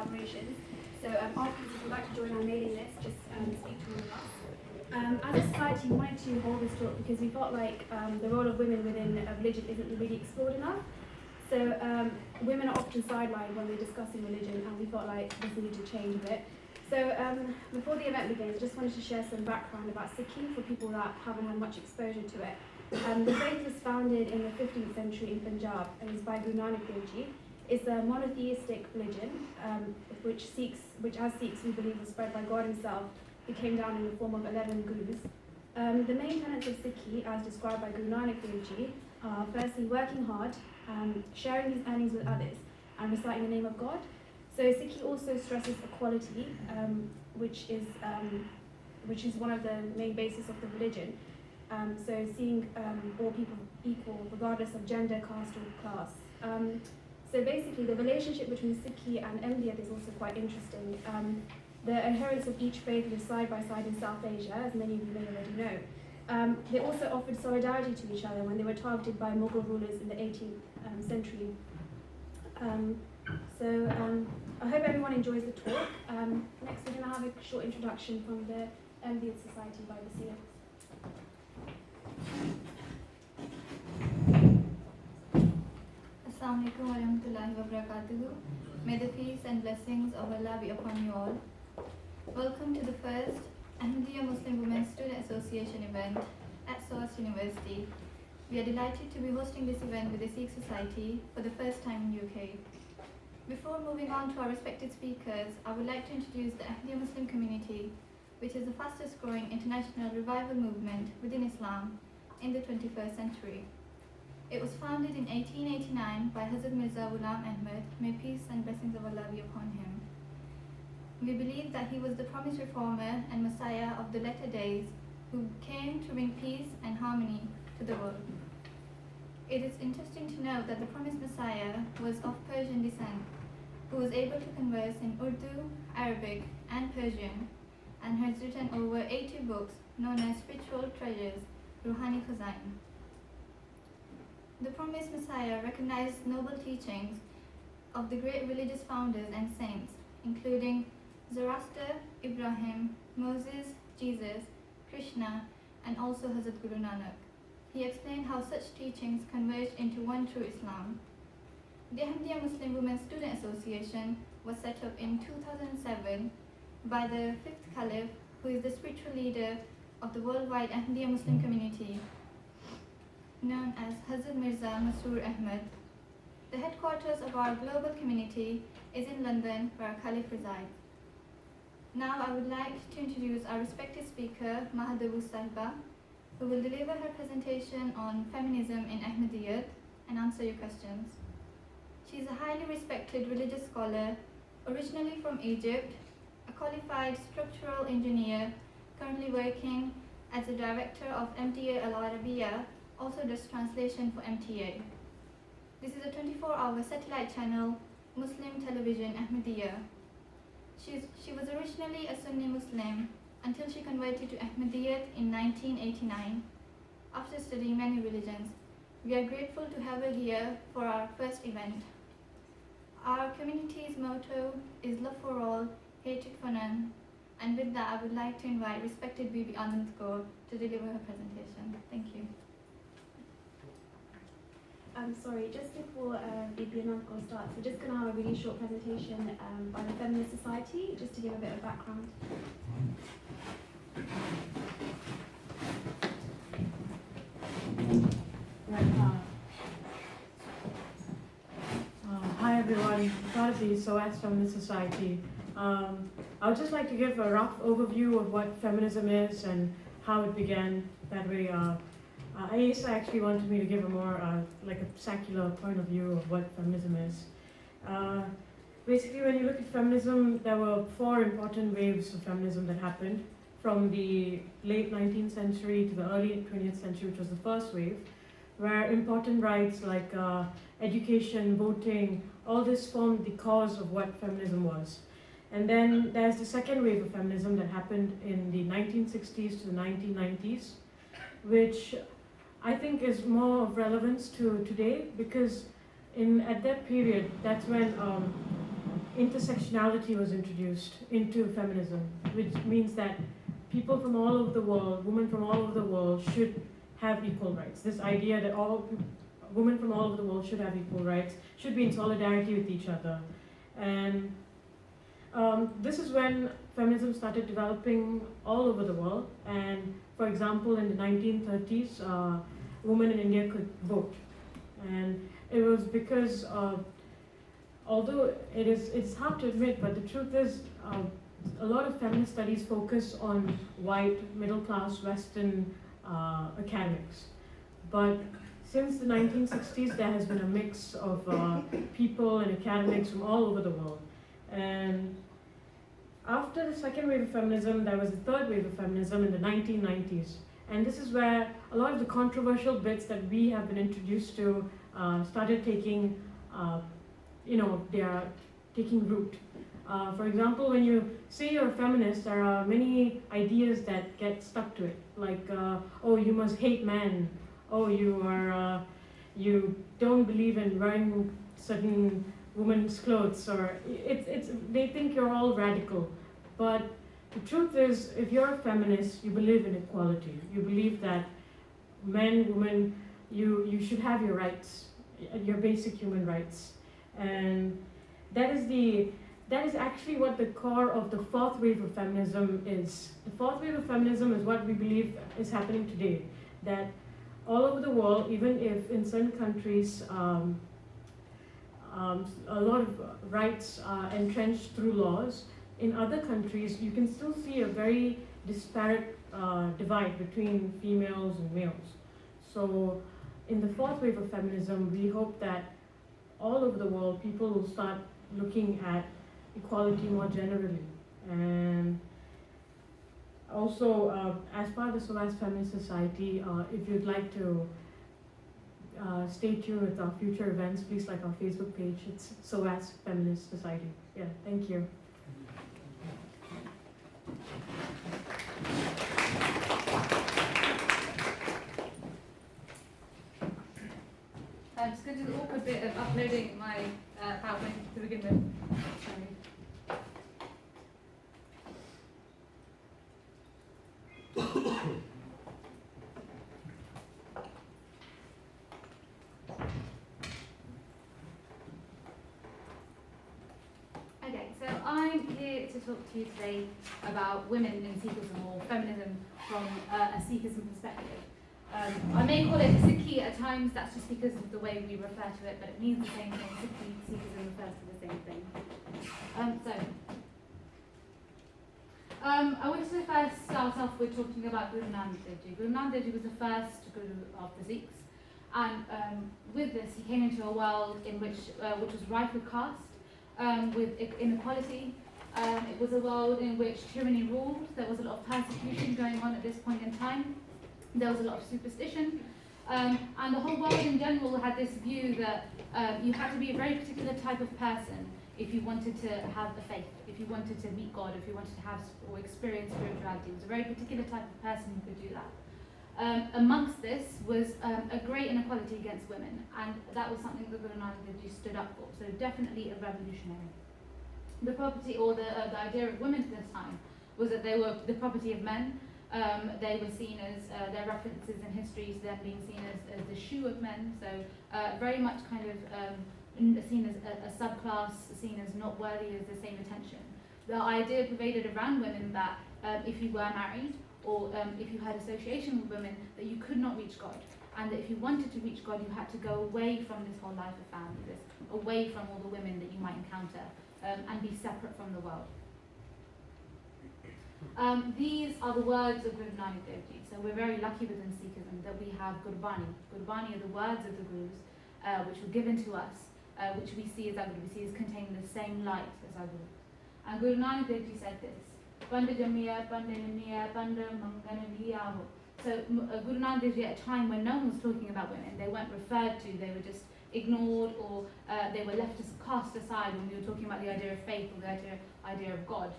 collaborations. So afterwards, if you'd like to join our mailing list, just speak to one of us. As a society, we wanted to hold this talk because we felt like the role of women within a religion isn't really explored enough. So women are often sidelined when we're discussing religion, and we felt like this needed to change a bit. So before the event begins, I just wanted to share some background about Sikhi for people that haven't had much exposure to it. The faith was founded in the 15th century in Punjab and is by Guru Nanak Dev Ji. It's a monotheistic religion, which as Sikhs we believe was spread by God Himself, who came down in the form of 11 gurus. The main tenets of Sikhi, as described by Guru Nanak Dev Ji, are firstly working hard, sharing his earnings with others, and reciting the name of God. So Sikhi also stresses equality, which is one of the main bases of the religion. So seeing all people equal, regardless of gender, caste, or class. So basically, the relationship between Sikhi and Ahmadiyya is also quite interesting. The adherents of each faith live side by side in South Asia, as many of you may already know. They also offered solidarity to each other when they were targeted by Mughal rulers in the 18th century. I hope everyone enjoys the talk. Next, we're going to have a short introduction from the Ahmadiyya Society by Basira. Assalamu alaikum wa rahmatullahi wa barakatuhu. May the peace and blessings of Allah be upon you all. Welcome to the first Ahmadiyya Muslim Women's Student Association event at SOAS University. We are delighted to be hosting this event with the Sikh Society for the first time in UK. Before moving on to our respected speakers, I would like to introduce the Ahmadiyya Muslim community, which is the fastest growing international revival movement within Islam in the 21st century. It was founded in 1889 by Hazrat Mirza Ghulam Ahmad, may peace and blessings of Allah be upon him. We believe that he was the promised reformer and messiah of the latter days who came to bring peace and harmony to the world. It is interesting to note that the promised messiah was of Persian descent, who was able to converse in Urdu, Arabic, and Persian, and has written over 80 books known as spiritual treasures, Ruhani Khazain. The promised Messiah recognized noble teachings of the great religious founders and saints, including Zoroaster, Ibrahim, Moses, Jesus, Krishna, and also Hazrat Guru Nanak. He explained how such teachings converged into one true Islam. The Ahmadiyya Muslim Women's Student Association was set up in 2007 by the 5th Caliph, who is the spiritual leader of the worldwide Ahmadiyya Muslim community, known as Hazrat Mirza Masroor Ahmad. The headquarters of our global community is in London, where our Caliph resides. Now I would like to introduce our respected speaker, Mahadabu Sahiba, who will deliver her presentation on feminism in Ahmadiyyat and answer your questions. She is a highly respected religious scholar, originally from Egypt, a qualified structural engineer, currently working as the director of MTA Al Arabiya, also does translation for MTA. This is a 24-hour satellite channel, Muslim television Ahmadiyya. She was originally a Sunni Muslim until she converted to Ahmadiyyat in 1989 after studying many religions. We are grateful to have her here for our first event. Our community's motto is love for all, hatred for none. And with that, I would like to invite respected Bibi Anand Kaur to deliver her presentation. Thank you. Sorry, just before Bibi Anand Kaur starts, we're just going to have a really short presentation by the Feminist Society, just to give a bit of background. Hi everyone, part of the SOAS Feminist Society. I would just like to give a rough overview of what feminism is and how it began. That way, Aisa actually wanted me to give a more like a secular point of view of what feminism is. Basically, when you look at feminism, there were 4 important waves of feminism that happened from the late 19th century to the early 20th century, which was the first wave, where important rights like education, voting, all this formed the cause of what feminism was. And then there's the second wave of feminism that happened in the 1960s to the 1990s, which I think is more of relevance to today, because at that period, that's when intersectionality was introduced into feminism, which means that people from all over the world, women from all over the world, should have equal rights. This idea that all women from all over the world should have equal rights, should be in solidarity with each other. And this is when feminism started developing all over the world. And for example, in the 1930s, women in India could vote. And it was because, although it's hard to admit, but the truth is, a lot of feminist studies focus on white, middle-class, Western academics. But since the 1960s, there has been a mix of people and academics from all over the world. And after the second wave of feminism, there was a third wave of feminism in the 1990s. And this is where a lot of the controversial bits that we have been introduced to started taking, they are taking root. For example, when you say you're a feminist, there are many ideas that get stuck to it, like, oh, you must hate men, oh, you don't believe in wearing certain women's clothes, or they think you're all radical. But the truth is, if you're a feminist, you believe in equality. You believe that men, women, you should have your rights, your basic human rights. And that is actually what the core of the fourth wave of feminism is. The fourth wave of feminism is what we believe is happening today. That all over the world, even if in certain countries a lot of rights are entrenched through laws, in other countries you can still see a very disparate divide between females and males. So in the fourth wave of feminism, we hope that all over the world people will start looking at equality more generally. And also, as part of the SOAS Feminist Society, if you'd like to stay tuned with our future events, please like our Facebook page. It's SOAS Feminist Society. Yeah, thank you. I'm just going to do the awkward bit of uploading my PowerPoint to begin with. Sorry. Okay, so I'm here to talk to you today about women in Sikhism, or feminism from a Sikhism perspective. I may call it Sikhi at times, that's just because of the way we refer to it, but it means the same thing. Sikhism refers to the same thing. I wanted to first start off with talking about Guru Nanak Dev Ji. Guru Nanak Dev Ji was the first Guru of the Sikhs, and with this he came into a world in which was rife with caste, with inequality. It was a world in which tyranny ruled. There was a lot of persecution going on at this point in time. There was a lot of superstition, and the whole world in general had this view that you had to be a very particular type of person if you wanted to have the faith, if you wanted to meet God, if you wanted to have or experience spirituality. It was a very particular type of person who could do that. Amongst this was a great inequality against women, and that was something that Guru Nanak Dev Ji stood up for, so definitely a revolutionary. The property, or the idea of women at this time, was that they were the property of men. They were seen as, their references in history, them being seen as the shoe of men, so very much kind of seen as a subclass, seen as not worthy of the same attention. The idea pervaded around women that if you were married, or if you had association with women, that you could not reach God, and that if you wanted to reach God, you had to go away from this whole life of family, away from all the women that you might encounter, and be separate from the world. These are the words of Guru Nanak Dev Ji. So we're very lucky within Sikhism that we have Gurbani. Gurbani are the words of the Gurus, which were given to us, which we see as our Guru. We see as containing the same light as our Guru. And Guru Nanak Dev Ji said this: Panda Jamiya, Panda Niniya, Panda Mangana Liyaho. So Guru Nanak Dev Ji, at a time when no one was talking about women, they weren't referred to, they were just ignored, or they were left cast aside when we were talking about the idea of faith or the idea of God.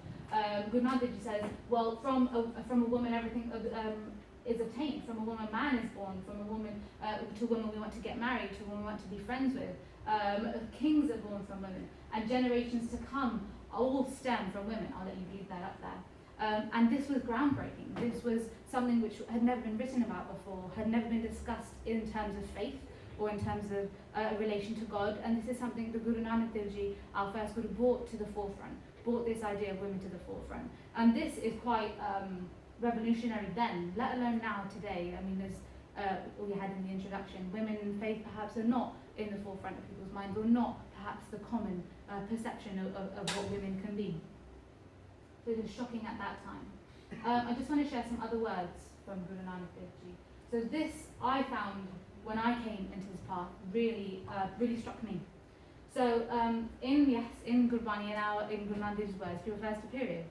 Guru Nanak Dev Ji says, well, from a woman everything is obtained. From a woman a man is born. From a woman to a woman we want to get married, to a woman we want to be friends with. Kings are born from women, and generations to come all stem from women. I'll let you read that up there. And this was groundbreaking. This was something which had never been written about before, had never been discussed in terms of faith or in terms of a relation to God. And this is something the Guru Nanak Dev Ji, our first Guru, brought to the forefront, brought this idea of women to the forefront. And this is quite revolutionary then, let alone now, today. I mean, as we had in the introduction, women in faith perhaps are not in the forefront of people's minds, or not perhaps the common perception of what women can be. So it was shocking at that time. I just want to share some other words from Guru Nanak Dev Ji. So this I found when I came into his path really struck me. So in Gurbani, in Guru Nanak Dev's words, he refers to periods,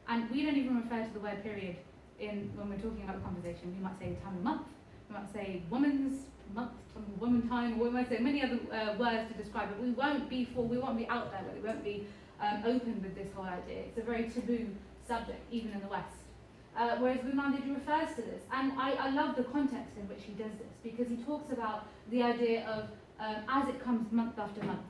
and we don't even refer to the word period when we're talking about the conversation. We might say time of month, we might say woman's month, woman time, or we might say many other words to describe it. We won't be out there with it. We won't be open with this whole idea. It's a very taboo subject, even in the West. Whereas Guru Nanak Dev Ji refers to this, and I love the context in which he does this, because he talks about the idea of as it comes month after month.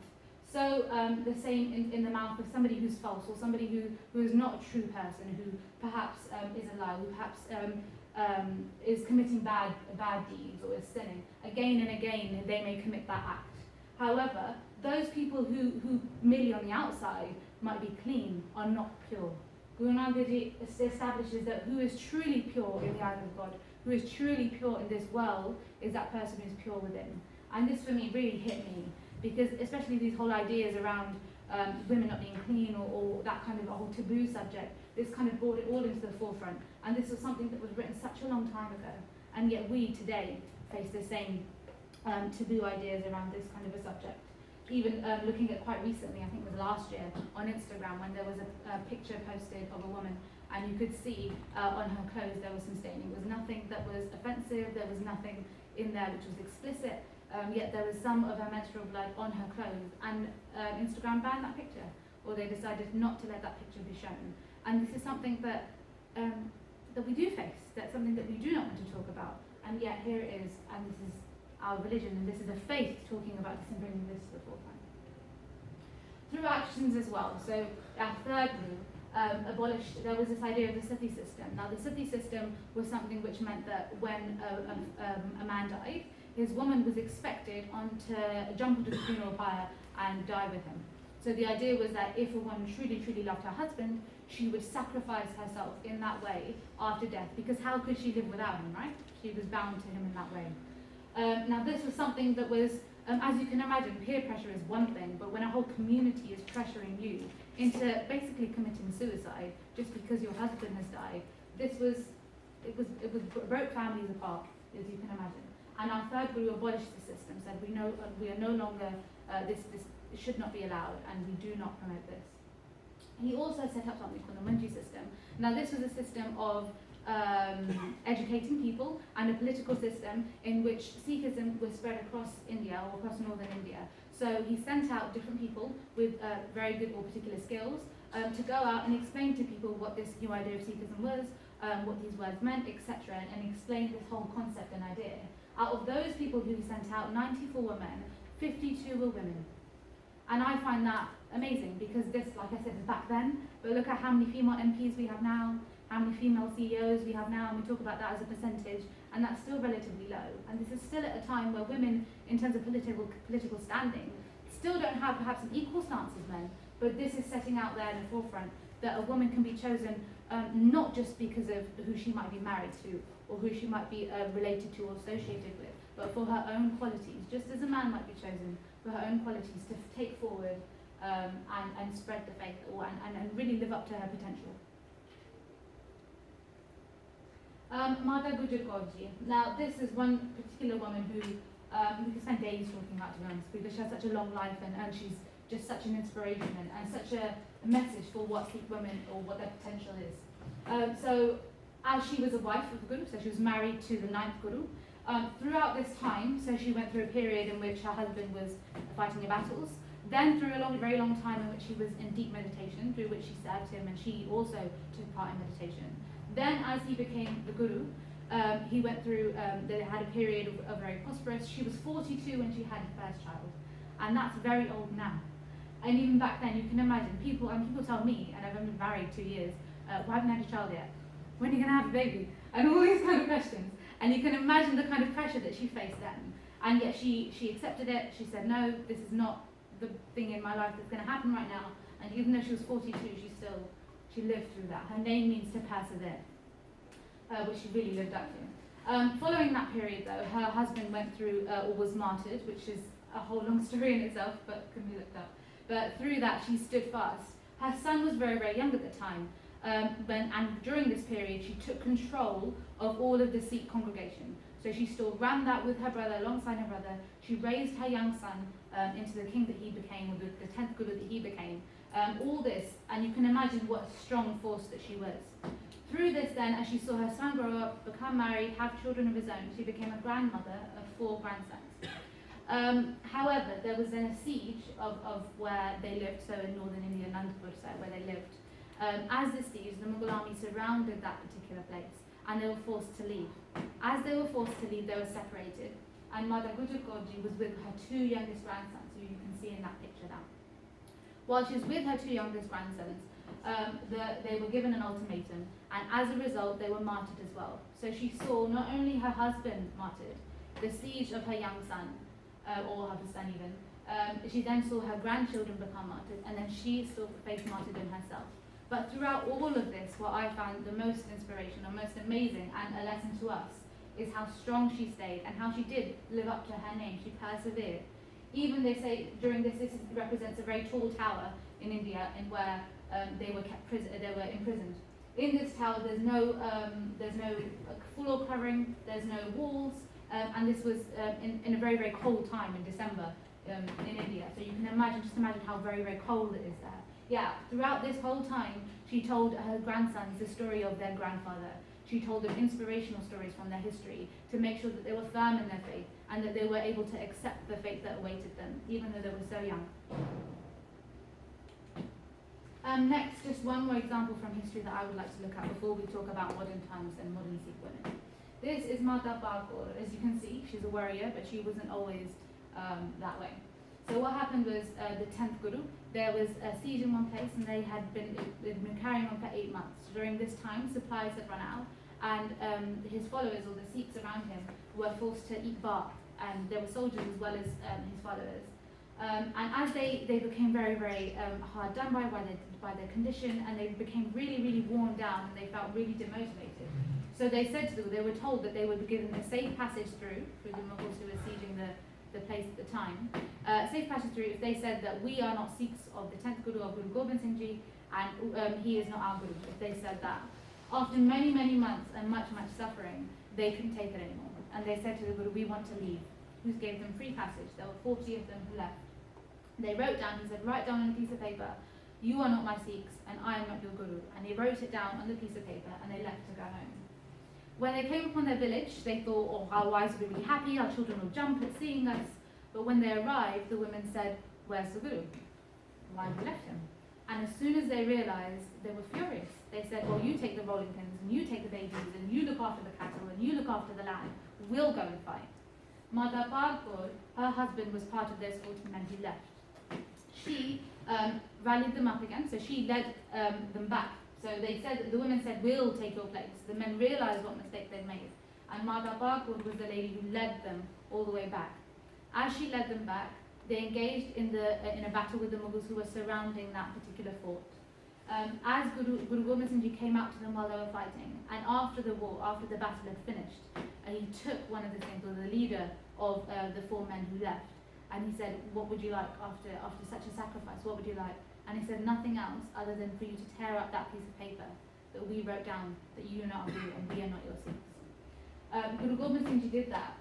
So the same in the mouth of somebody who's false, or somebody who is not a true person, who perhaps is a liar, who perhaps is committing bad deeds or is sinning. Again and again they may commit that act. However, those people who merely on the outside might be clean are not pure. Guru Nanak Dev Ji establishes that who is truly pure in the eyes of God, who is truly pure in this world, is that person who is pure within. And this for me really hit me, because especially these whole ideas around women not being clean, or that kind of a whole taboo subject, this kind of brought it all into the forefront. And this was something that was written such a long time ago, and yet we today face the same taboo ideas around this kind of a subject. Even looking at quite recently, I think it was last year, on Instagram, when there was a picture posted of a woman, and you could see on her clothes there was some staining. It was nothing that was offensive, there was nothing in there which was explicit, yet there was some of her menstrual blood on her clothes, and Instagram banned that picture, or they decided not to let that picture be shown. And this is something that we do face, that's something that we do not want to talk about, and yet here it is, and this is our religion, and this is a faith talking about this and bringing this to the forefront. Through actions as well. So our third group abolished, there was this idea of the sati system. Now the sati system was something which meant that when a man died, his woman was expected to jump onto the funeral pyre and die with him. So the idea was that if a woman truly, truly loved her husband, she would sacrifice herself in that way after death, because how could she live without him, right? She was bound to him in that way. Now this was something that was, as you can imagine, peer pressure is one thing, but when a whole community is pressuring you into basically committing suicide just because your husband has died, it broke families apart, as you can imagine. And our third guru abolished the system, said we are no longer, this should not be allowed, and we do not promote this. He also set up something called the Manji system. Now this was a system of educating people, and a political system in which Sikhism was spread across India, or across northern India. So he sent out different people with very good or particular skills to go out and explain to people what this new idea of Sikhism was, what these words meant, etc., and explain this whole concept and idea. Out of those people who he sent out, 94 were men, 52 were women. And I find that amazing, because this, like I said, is back then, but look at how many female MPs we have now, how many female CEOs we have now, and we talk about that as a percentage, and that's still relatively low. And this is still at a time where women, in terms of political standing, still don't have perhaps an equal stance as men, but this is setting out there in the forefront that a woman can be chosen not just because of who she might be married to, or who she might be related to or associated with, but for her own qualities, just as a man might be chosen for her own qualities to take forward and spread the faith, and really live up to her potential. Mata Gujar Kaurji. Now this is one particular woman who we could spend days talking about, to be honest, because she has such a long life, and she's just such an inspiration and such a message for what Sikh women, or what their potential is. So as she was a wife of the Guru, so she was married to the 9th Guru, throughout this time, so she went through a period in which her husband was fighting in battles, then through a very long time in which she was in deep meditation, through which she served him, and she also took part in meditation. Then as he became the Guru, he went through, they had a period of very prosperous. She was 42 when she had her first child. and that's very old now. And even back then, you can imagine people tell me, and I've only been married 2 years, why haven't I had a child yet? When are you going to have a baby? And all these kind of questions. And you can imagine the kind of pressure that she faced then. And yet she accepted it. She said, no, this is not the thing in my life that's going to happen right now. And even though she was 42, she lived through that. Her name means to persevere, which she really lived up to. Following that period, though, her husband went through or was martyred, which is a whole long story in itself, but can be looked up. But through that, she stood fast. Her son was very, very young at the time. And during this period, she took control of all of the Sikh congregation. So she still ran that with her brother, alongside her brother. She raised her young son into the king that he became, or the 10th Guru that he became. All this, and you can imagine what a strong force that she was. Through this then, as she saw her son grow up, become married, have children of his own, she became a grandmother of 4 grandsons. However, there was then a siege of where they lived, so in northern India, Nandpur side, where they lived. As the siege, the Mughal army surrounded that particular place, and they were forced to leave. As they were forced to leave, they were separated, and Mata Gujjar Kaurji was with her 2 youngest grandsons, who you can see in that picture now. While she was with her 2 youngest grandsons, they were given an ultimatum, and as a result, they were martyred as well. So she saw not only her husband martyred, the siege of her young son, or her son even, she then saw her grandchildren become martyred, and then she still faced martyrdom herself. But throughout all of this, what I found the most inspirational, most amazing, and a lesson to us, is how strong she stayed and how she did live up to her name. She persevered. Even they say during this represents a very tall tower in India, in where they were imprisoned. In this tower, there's no floor covering, there's no walls, and this was in a very, very cold time in December in India. So you can just imagine how very, very cold it is there. Yeah, throughout this whole time, she told her grandsons the story of their grandfather. She told them inspirational stories from their history to make sure that they were firm in their faith and that they were able to accept the fate that awaited them, even though they were so young. Next, just one more example from history that I would like to look at before we talk about modern times and modern Sikh women. This is Mata Kaur. As you can see, she's a warrior, but she wasn't always that way. So what happened was the 10th Guru, there was a siege in one place, and they'd been carrying on for 8 months. During this time, supplies had run out, and his followers, or the Sikhs around him, were forced to eat bark, and there were soldiers as well as his followers. And as they became very, very hard done by their condition, and they became really, really worn down, and they felt really demotivated. So they said to them, they were told that they would be given a safe passage through the Mughals who were sieging the place at the time. Safe passage through if they said that we are not Sikhs of the 10th Guru of Guru Gobind Singh Ji, and he is not our Guru. If they said that, after many, many months and much, much suffering, they couldn't take it anymore. And they said to the Guru, we want to leave. Who gave them free passage? There were 40 of them who left. They wrote down, he said, write down on a piece of paper, you are not my Sikhs and I am not your Guru. And they wrote it down on the piece of paper and they left to go home. When they came upon their village, they thought, oh, our wives will be really happy, our children will jump at seeing us. But when they arrived, the women said, where's the Guru? Why have you left him? And as soon as they realized, they were furious. They said, well, you take the rolling pins, and you take the babies, and you look after the cattle, and you look after the land. We'll go and fight. Mata Kaur, her husband was part of their escorting men who left. She rallied them up again, so she led them back. So they said, the women said, we'll take your place. The men realized what mistake they'd made. And Mata Kaur was the lady who led them all the way back. As she led them back, they engaged in a battle with the Mughals who were surrounding that particular fort. As Guru Gobind Singh Ji came out to them while they were fighting, and after the war, after the battle had finished, he took one of the things, or the leader of the 4 men who left, and he said, what would you like after such a sacrifice? What would you like? And he said, nothing else other than for you to tear up that piece of paper that we wrote down that you are not our Guru and we are not your Sikhs. Guru Gobind Singh Ji did that.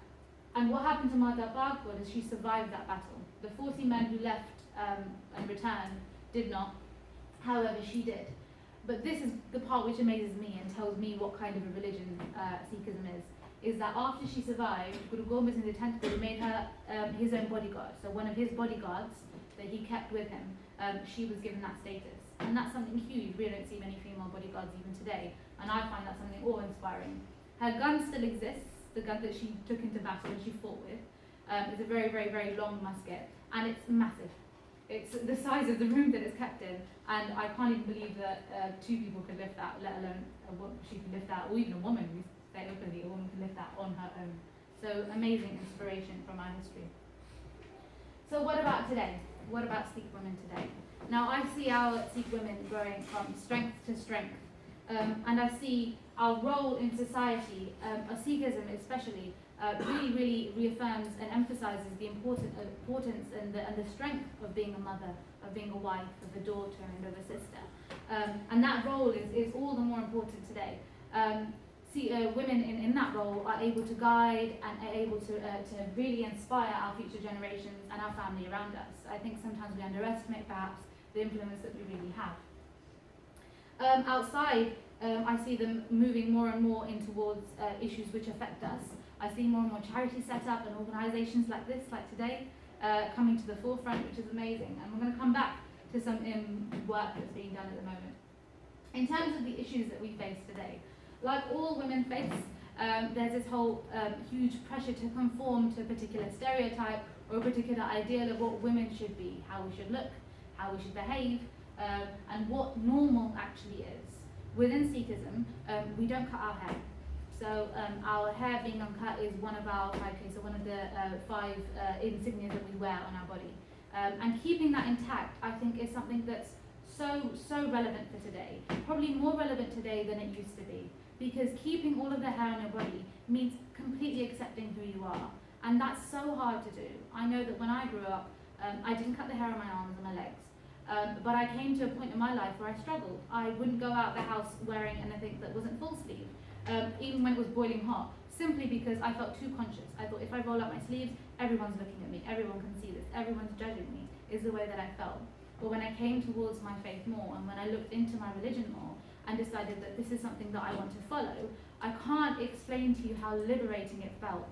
And what happened to Mata Kaur is she survived that battle. The 40 men who left and returned did not. However, she did. But this is the part which amazes me and tells me what kind of a religion Sikhism is that after she survived, Guru Gobind Singh, the 10th Guru, made her his own bodyguard. So one of his bodyguards that he kept with him, she was given that status. And that's something huge. We don't see many female bodyguards even today. And I find that something awe-inspiring. Her gun still exists, the gun that she took into battle and she fought with. It's a very, very, very long musket. and it's massive. It's the size of the room that it's kept in, and I can't even believe that 2 people could lift that, let alone she could lift that, or even a woman, we say openly, a woman can lift that on her own. So amazing inspiration from our history. So what about today? What about Sikh women today? Now I see our Sikh women growing from strength to strength, and I see our role in society, Sikhism especially, really reaffirms and emphasizes the importance and the strength of being a mother, of being a wife, of a daughter and of a sister. And that role is all the more important today. Women in that role are able to guide and are able to really inspire our future generations and our family around us. I think sometimes we underestimate perhaps the influence that we really have. Outside, I see them moving more and more in towards issues which affect us. I see more and more charities set up and organisations like this, like today, coming to the forefront, which is amazing. And we're going to come back to some work that's being done at the moment. In terms of the issues that we face today, like all women face, there's this whole huge pressure to conform to a particular stereotype or a particular ideal of what women should be, how we should look, how we should behave, and what normal actually is. Within Sikhism, we don't cut our hair. So our hair being uncut is one of our 5K, so one of the 5 insignias that we wear on our body. And keeping that intact, I think, is something that's so relevant for today. Probably more relevant today than it used to be. Because keeping all of the hair on your body means completely accepting who you are. And that's so hard to do. I know that when I grew up, I didn't cut the hair on my arms and my legs. But I came to a point in my life where I struggled. I wouldn't go out the house wearing anything that wasn't full sleeve, even when it was boiling hot, simply because I felt too conscious. I thought if I roll up my sleeves, everyone's looking at me, everyone can see this, everyone's judging me, is the way that I felt. But when I came towards my faith more, and when I looked into my religion more, and decided that this is something that I want to follow, I can't explain to you how liberating it felt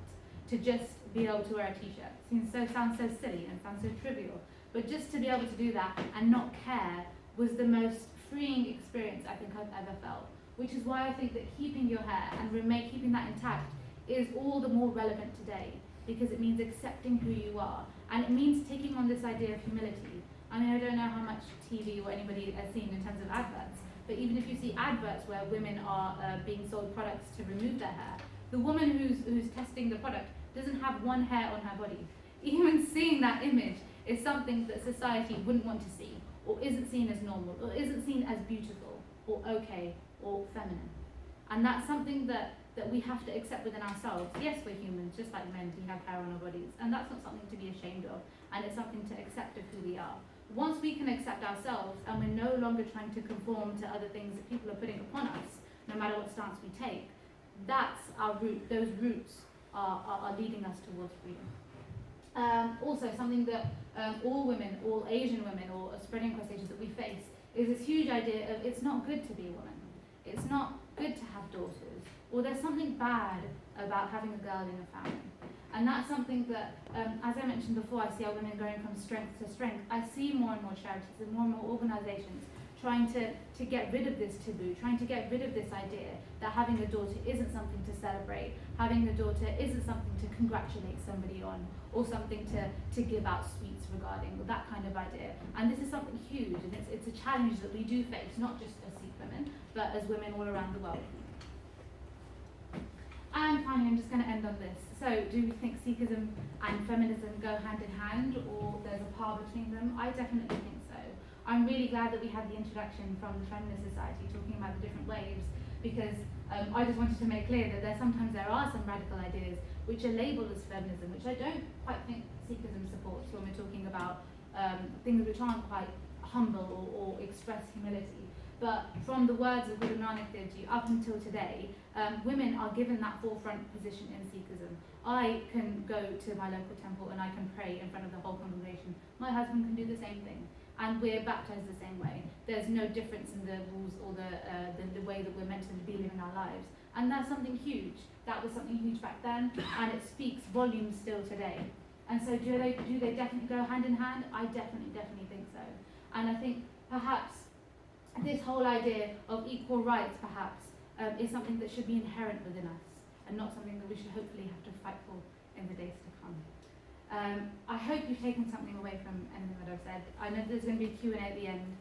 to just be able to wear a t-shirt. It sounds so silly and sounds so trivial, but just to be able to do that and not care was the most freeing experience I think I've ever felt. Which is why I think that keeping your hair and keeping that intact is all the more relevant today, because it means accepting who you are, and it means taking on this idea of humility. I mean, I don't know how much TV or anybody has seen in terms of adverts, but even if you see adverts where women are being sold products to remove their hair, the woman who's testing the product doesn't have one hair on her body. Even seeing that image is something that society wouldn't want to see, or isn't seen as normal, or isn't seen as beautiful, or okay, or feminine. And that's something that we have to accept within ourselves. Yes, we're humans, just like men, we have hair on our bodies, and that's not something to be ashamed of, and it's something to accept of who we are. Once we can accept ourselves, and we're no longer trying to conform to other things that people are putting upon us, no matter what stance we take, that's our root. Those roots are leading us towards freedom. Also, something that all women, all Asian women, or spreading across Asia that we face is this huge idea of it's not good to be a woman. It's not good to have daughters, or there's something bad about having a girl in a family. And that's something that, as I mentioned before, I see our women going from strength to strength. I see more and more charities and more organisations trying to get rid of this taboo, trying to get rid of this idea that having a daughter isn't something to celebrate, having a daughter isn't something to congratulate somebody on, or something to give out sweets regarding, or that kind of idea. And this is something huge, and it's a challenge that we do face, not just as Sikh women, but as women all around the world. And finally, I'm just going to end on this. So, do we think Sikhism and feminism go hand in hand, or there's a par between them? I definitely think so. I'm really glad that we had the introduction from the Feminist Society talking about the different waves, because I just wanted to make clear that sometimes there are some radical ideas which are labelled as feminism, which I don't quite think Sikhism supports when we're talking about things which aren't quite humble or express humility. But from the words of Guru Nanak Dev Ji up until today, women are given that forefront position in Sikhism. I can go to my local temple and I can pray in front of the whole congregation. My husband can do the same thing, and we're baptized the same way. There's no difference in the rules or the way that we're meant to be living our lives. And that's something huge. That was something huge back then, and it speaks volumes still today. And so do they definitely go hand in hand? I definitely think so. And I think perhaps this whole idea of equal rights perhaps is something that should be inherent within us, and not something that we should hopefully have to fight for in the days to come. I hope you've taken something away from anything that I've said. I know there's going to be a Q&A at the end,